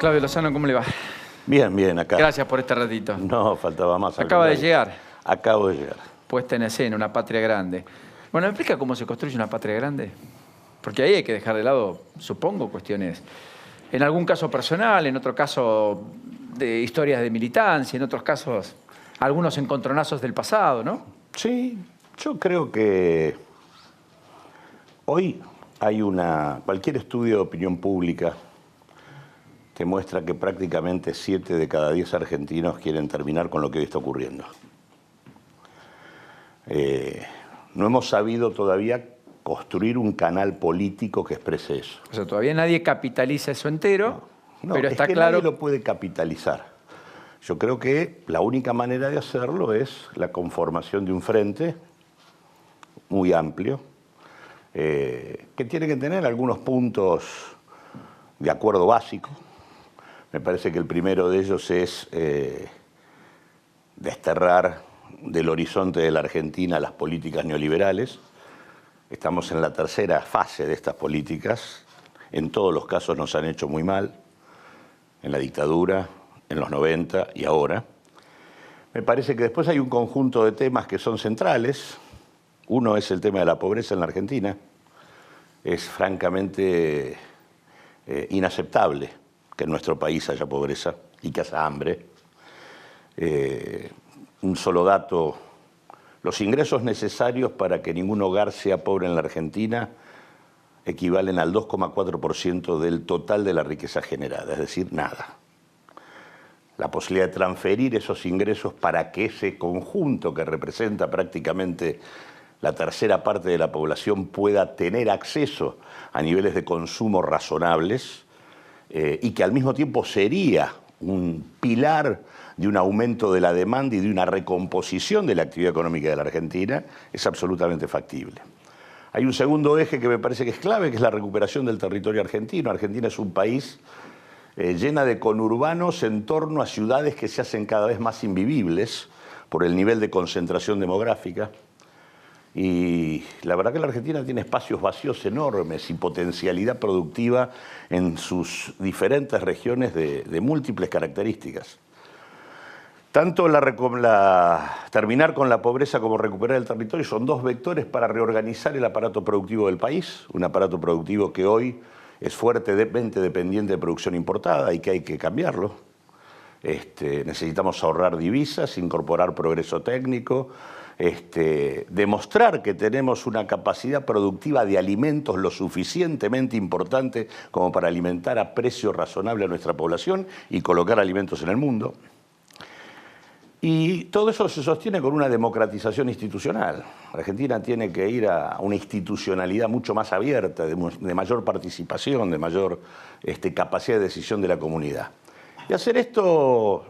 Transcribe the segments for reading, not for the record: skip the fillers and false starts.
Claudio Lozano, ¿cómo le va? Bien, bien, acá. Gracias por este ratito. No, faltaba más. Acaba de llegar. Acabo de llegar. Puesta en escena, una patria grande. Bueno, ¿me explica cómo se construye una patria grande? Porque ahí hay que dejar de lado, supongo, cuestiones, en algún caso personal, en otro caso de historias de militancia, en otros casos algunos encontronazos del pasado, ¿no? Sí, yo creo que hoy hay cualquier estudio de opinión pública te muestra que prácticamente 7 de cada 10 argentinos quieren terminar con lo que hoy está ocurriendo. No hemos sabido todavía construir un canal político que exprese eso. O sea, todavía nadie capitaliza eso entero, No, pero está es que claro... nadie lo puede capitalizar. Yo creo que la única manera de hacerlo es la conformación de un frente muy amplio, que tiene que tener algunos puntos de acuerdo básico. Me parece que el primero de ellos es desterrar del horizonte de la Argentina las políticas neoliberales. Estamos en la tercera fase de estas políticas. En todos los casos nos han hecho muy mal, en la dictadura, en los 90 y ahora. Me parece que después hay un conjunto de temas que son centrales. Uno es el tema de la pobreza en la Argentina. Es francamente inaceptable que en nuestro país haya pobreza y que haya hambre. Un solo dato: los ingresos necesarios para que ningún hogar sea pobre en la Argentina equivalen al 2,4% del total de la riqueza generada, es decir, nada. La posibilidad de transferir esos ingresos para que ese conjunto que representa prácticamente la tercera parte de la población pueda tener acceso a niveles de consumo razonables y que al mismo tiempo sería un pilar de un aumento de la demanda y de una recomposición de la actividad económica de la Argentina, es absolutamente factible. Hay un segundo eje que me parece que es clave, que es la recuperación del territorio argentino. Argentina es un país llena de conurbanos en torno a ciudades que se hacen cada vez más invivibles por el nivel de concentración demográfica. Y la verdad que la Argentina tiene espacios vacíos enormes y potencialidad productiva en sus diferentes regiones de múltiples características. Tanto terminar con la pobreza como recuperar el territorio son dos vectores para reorganizar el aparato productivo del país, un aparato productivo que hoy es fuertemente dependiente de producción importada y que hay que cambiarlo. Necesitamos ahorrar divisas, incorporar progreso técnico, demostrar que tenemos una capacidad productiva de alimentos lo suficientemente importante como para alimentar a precio razonable a nuestra población y colocar alimentos en el mundo. Y todo eso se sostiene con una democratización institucional. Argentina tiene que ir a una institucionalidad mucho más abierta, de mayor participación, de mayor capacidad de decisión de la comunidad. Y hacer esto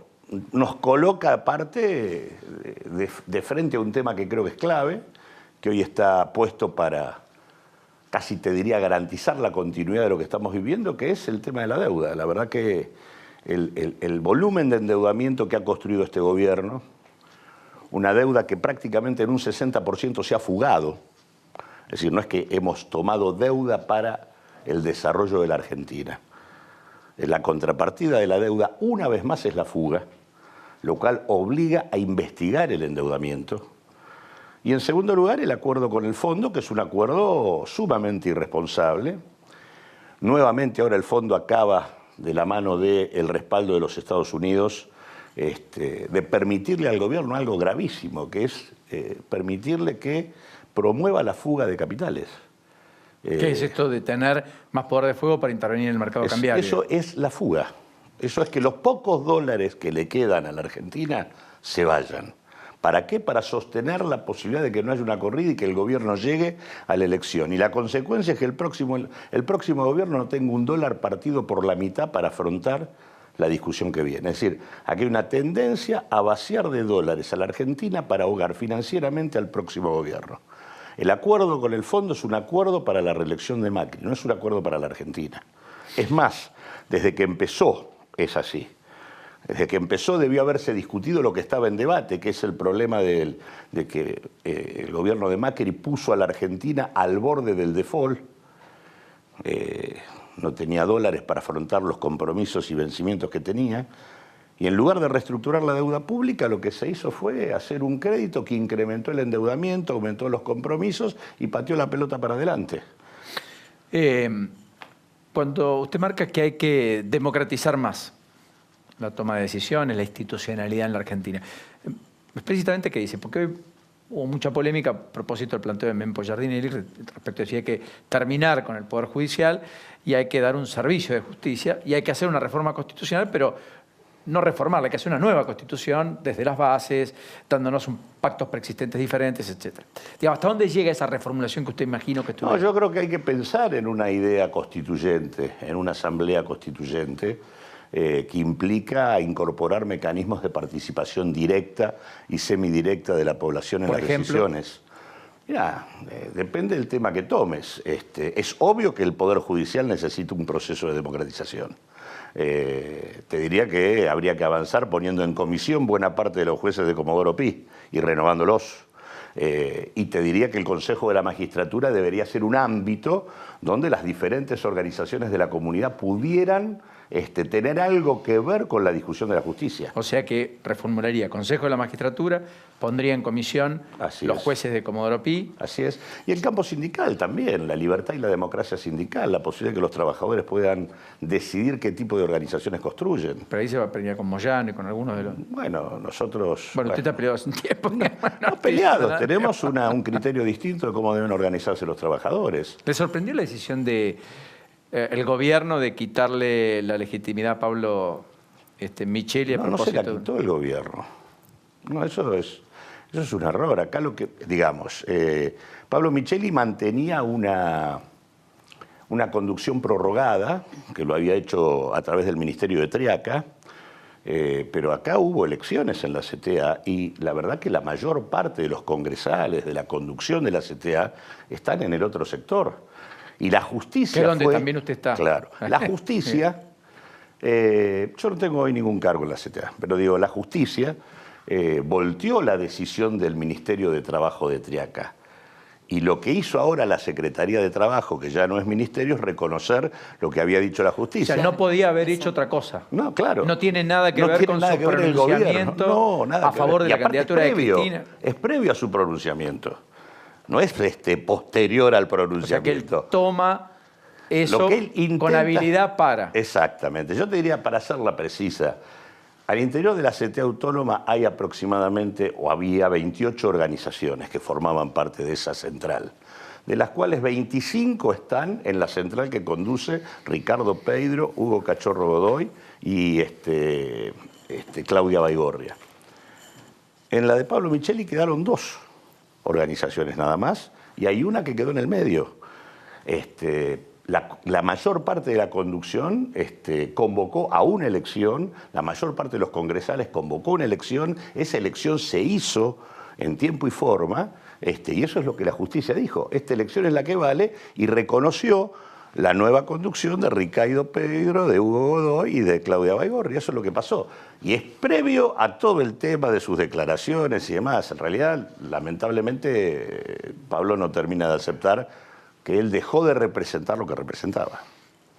nos coloca aparte de frente a un tema que creo que es clave, que hoy está puesto para, casi te diría, garantizar la continuidad de lo que estamos viviendo, que es el tema de la deuda. La verdad que el volumen de endeudamiento que ha construido este gobierno, una deuda que prácticamente en un 60% se ha fugado, es decir, no es que hemos tomado deuda para el desarrollo de la Argentina. La contrapartida de la deuda, una vez más, es la fuga, lo cual obliga a investigar el endeudamiento. Y en segundo lugar, el acuerdo con el fondo, que es un acuerdo sumamente irresponsable. Nuevamente ahora el fondo acaba de la mano del respaldo de los Estados Unidos, de permitirle al gobierno algo gravísimo, que es permitirle que promueva la fuga de capitales. ¿Qué es esto de tener más poder de fuego para intervenir en el mercado cambiario? Eso es la fuga. Eso es que los pocos dólares que le quedan a la Argentina se vayan. ¿Para qué? Para sostener la posibilidad de que no haya una corrida y que el gobierno llegue a la elección. Y la consecuencia es que el próximo gobierno no tenga un dólar partido por la mitad para afrontar la discusión que viene. Es decir, aquí hay una tendencia a vaciar de dólares a la Argentina para ahogar financieramente al próximo gobierno. El acuerdo con el fondo es un acuerdo para la reelección de Macri, no es un acuerdo para la Argentina. Es más, desde que empezó es así. Desde que empezó debió haberse discutido lo que estaba en debate, que es el problema de que el gobierno de Macri puso a la Argentina al borde del default. no tenía dólares para afrontar los compromisos y vencimientos que tenía, y en lugar de reestructurar la deuda pública, lo que se hizo fue hacer un crédito que incrementó el endeudamiento, aumentó los compromisos y pateó la pelota para adelante. Cuando usted marca que hay que democratizar más la toma de decisiones, la institucionalidad en la Argentina, explícitamente, ¿qué dice? Porque hubo mucha polémica a propósito del planteo de Mempo Giardinelli respecto a si hay que terminar con el Poder Judicial y hay que dar un servicio de justicia y hay que hacer una reforma constitucional, pero no reformarla, hay que hacer una nueva constitución desde las bases, dándonos pactos preexistentes diferentes, etc. Digamos, ¿hasta dónde llega esa reformulación que usted imagino que estuvo? No, yo creo que hay que pensar en una idea constituyente, en una asamblea constituyente, que implica incorporar mecanismos de participación directa y semidirecta de la población en las decisiones. Mira, depende del tema que tomes. Es obvio que el Poder Judicial necesita un proceso de democratización. Te diría que habría que avanzar poniendo en comisión buena parte de los jueces de Comodoro Pi y renovándolos. Y te diría que el Consejo de la Magistratura debería ser un ámbito donde las diferentes organizaciones de la comunidad pudieran tener algo que ver con la discusión de la justicia. O sea que reformularía Consejo de la Magistratura, pondría en comisión los jueces de Comodoro Pi. Así es. Y el campo sindical también, la libertad y la democracia sindical, la posibilidad de que los trabajadores puedan decidir qué tipo de organizaciones construyen. Pero ahí se va a pelear con Moyano y con algunos de los... Bueno, nosotros... Bueno, usted está peleado hace un tiempo. No peleados, tenemos un criterio distinto de cómo deben organizarse los trabajadores. ¿Le sorprendió la decisión de el gobierno de quitarle la legitimidad a Pablo Micheli a propósito? No se la quitó el gobierno. No, eso es un error. Acá lo que, digamos, Pablo Micheli mantenía una conducción prorrogada, que lo había hecho a través del Ministerio de Triaca, pero acá hubo elecciones en la CTA y la verdad que la mayor parte de los congresales, de la conducción de la CTA, están en el otro sector. Y la justicia que es donde también usted está. Claro. La justicia, yo no tengo hoy ningún cargo en la CTA, pero digo, la justicia volteó la decisión del Ministerio de Trabajo de Triaca. Y lo que hizo ahora la Secretaría de Trabajo, que ya no es ministerio, es reconocer lo que había dicho la justicia. O sea, no podía haber hecho otra cosa. No, claro. No tiene nada que ver con su pronunciamiento a favor de la candidatura de Cristina. Es previo a su pronunciamiento. No es posterior al pronunciamiento. O sea, que él toma eso con habilidad para. Exactamente. Yo te diría, para hacerla precisa, al interior de la CTA Autónoma hay aproximadamente, o había 28 organizaciones que formaban parte de esa central, de las cuales 25 están en la central que conduce Ricardo Peidro, Hugo Cachorro Godoy y Claudia Baigorria. En la de Pablo Micheli quedaron 2 organizaciones nada más, y hay una que quedó en el medio. La mayor parte de la conducción convocó a una elección, la mayor parte de los congresales convocó una elección, esa elección se hizo en tiempo y forma, y eso es lo que la justicia dijo. Esta elección es la que vale, y reconoció la nueva conducción de Ricardo Peidro, de Hugo Godoy y de Claudia Baigorria. Eso es lo que pasó. Y es previo a todo el tema de sus declaraciones y demás. En realidad, lamentablemente, Pablo no termina de aceptar que él dejó de representar lo que representaba.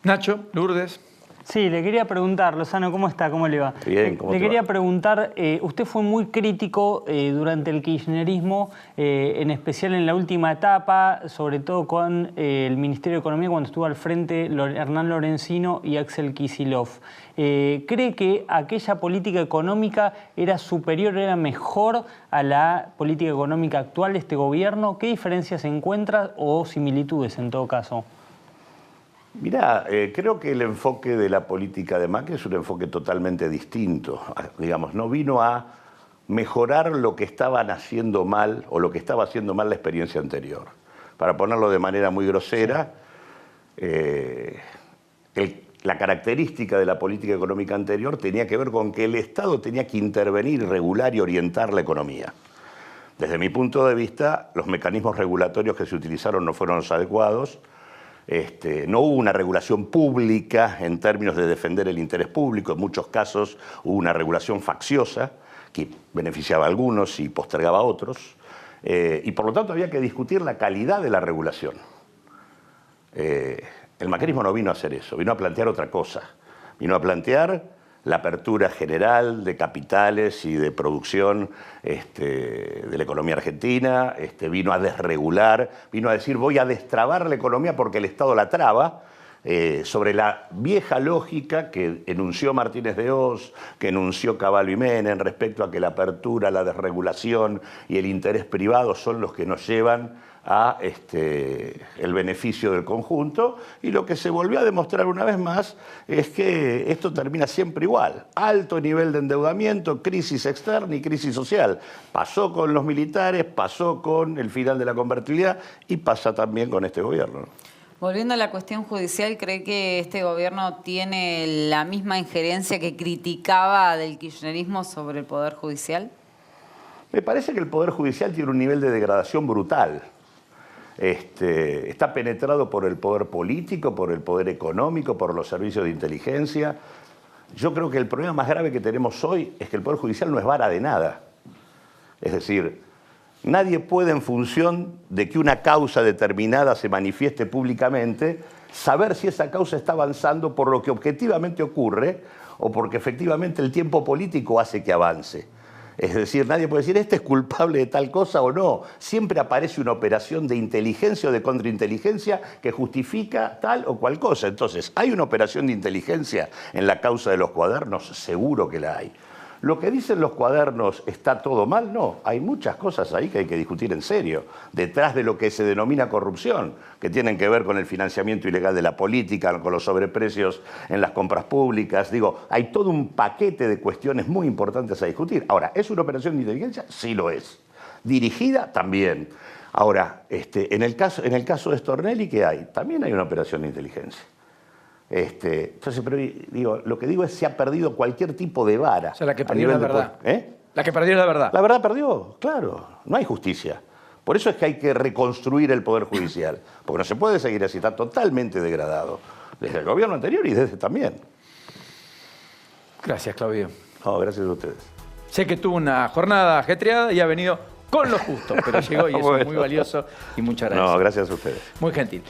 Nacho, Lourdes. Sí, le quería preguntar, Lozano, ¿cómo está? ¿Cómo le va? Bien, ¿cómo te va? Le quería preguntar, usted fue muy crítico durante el kirchnerismo, en especial en la última etapa, sobre todo con el Ministerio de Economía, cuando estuvo al frente Hernán Lorenzino y Axel Kicillof. ¿Cree que aquella política económica era superior, era mejor a la política económica actual de este gobierno? ¿Qué diferencias encuentra o similitudes en todo caso? Mirá, creo que el enfoque de la política de Macri es un enfoque totalmente distinto. Digamos, no vino a mejorar lo que estaban haciendo mal o lo que estaba haciendo mal la experiencia anterior. Para ponerlo de manera muy grosera, la característica de la política económica anterior tenía que ver con que el Estado tenía que intervenir, regular y orientar la economía. Desde mi punto de vista, los mecanismos regulatorios que se utilizaron no fueron los adecuados. No hubo una regulación pública en términos de defender el interés público. En muchos casos hubo una regulación facciosa que beneficiaba a algunos y postergaba a otros. Y por lo tanto había que discutir la calidad de la regulación. El macrismo no vino a hacer eso, vino a plantear otra cosa. Vino a plantear la apertura general de capitales y de producción de la economía argentina, vino a desregular, vino a decir voy a destrabar la economía porque el Estado la traba, sobre la vieja lógica que enunció Martínez de Oz, que enunció Cavallo y Menem respecto a que la apertura, la desregulación y el interés privado son los que nos llevan a el beneficio del conjunto, y lo que se volvió a demostrar una vez más es que esto termina siempre igual. Alto nivel de endeudamiento, crisis externa y crisis social. Pasó con los militares, pasó con el final de la convertibilidad y pasa también con este gobierno. Volviendo a la cuestión judicial, ¿cree que este gobierno tiene la misma injerencia que criticaba del kirchnerismo sobre el Poder Judicial? Me parece que el Poder Judicial tiene un nivel de degradación brutal. Está penetrado por el poder político, por el poder económico, por los servicios de inteligencia. Yo creo que el problema más grave que tenemos hoy es que el Poder Judicial no es vara de nada. Es decir, nadie puede, en función de que una causa determinada se manifieste públicamente, saber si esa causa está avanzando por lo que objetivamente ocurre o porque efectivamente el tiempo político hace que avance. Es decir, nadie puede decir, este es culpable de tal cosa o no. Siempre aparece una operación de inteligencia o de contrainteligencia que justifica tal o cual cosa. Entonces, ¿hay una operación de inteligencia en la causa de los cuadernos? Seguro que la hay. ¿Lo que dicen los cuadernos está todo mal? No, hay muchas cosas ahí que hay que discutir en serio, detrás de lo que se denomina corrupción, que tienen que ver con el financiamiento ilegal de la política, con los sobreprecios en las compras públicas. Digo, hay todo un paquete de cuestiones muy importantes a discutir. Ahora, ¿es una operación de inteligencia? Sí lo es. ¿Dirigida? También. Ahora, en el caso de Stornelli, ¿qué hay? También hay una operación de inteligencia. Entonces, pero digo, lo que digo es que se ha perdido cualquier tipo de vara. O sea, la que perdió la verdad. ¿Eh? La que perdió la verdad. La verdad perdió, claro. No hay justicia. Por eso es que hay que reconstruir el Poder Judicial. Porque no se puede seguir así, está totalmente degradado. Desde el gobierno anterior y desde también. Gracias, Claudio. No, gracias a ustedes. Sé que tuvo una jornada ajetreada y ha venido con lo justo, pero llegó y eso Bueno. es muy valioso y muchas gracias. No, gracias a ustedes. Muy gentil.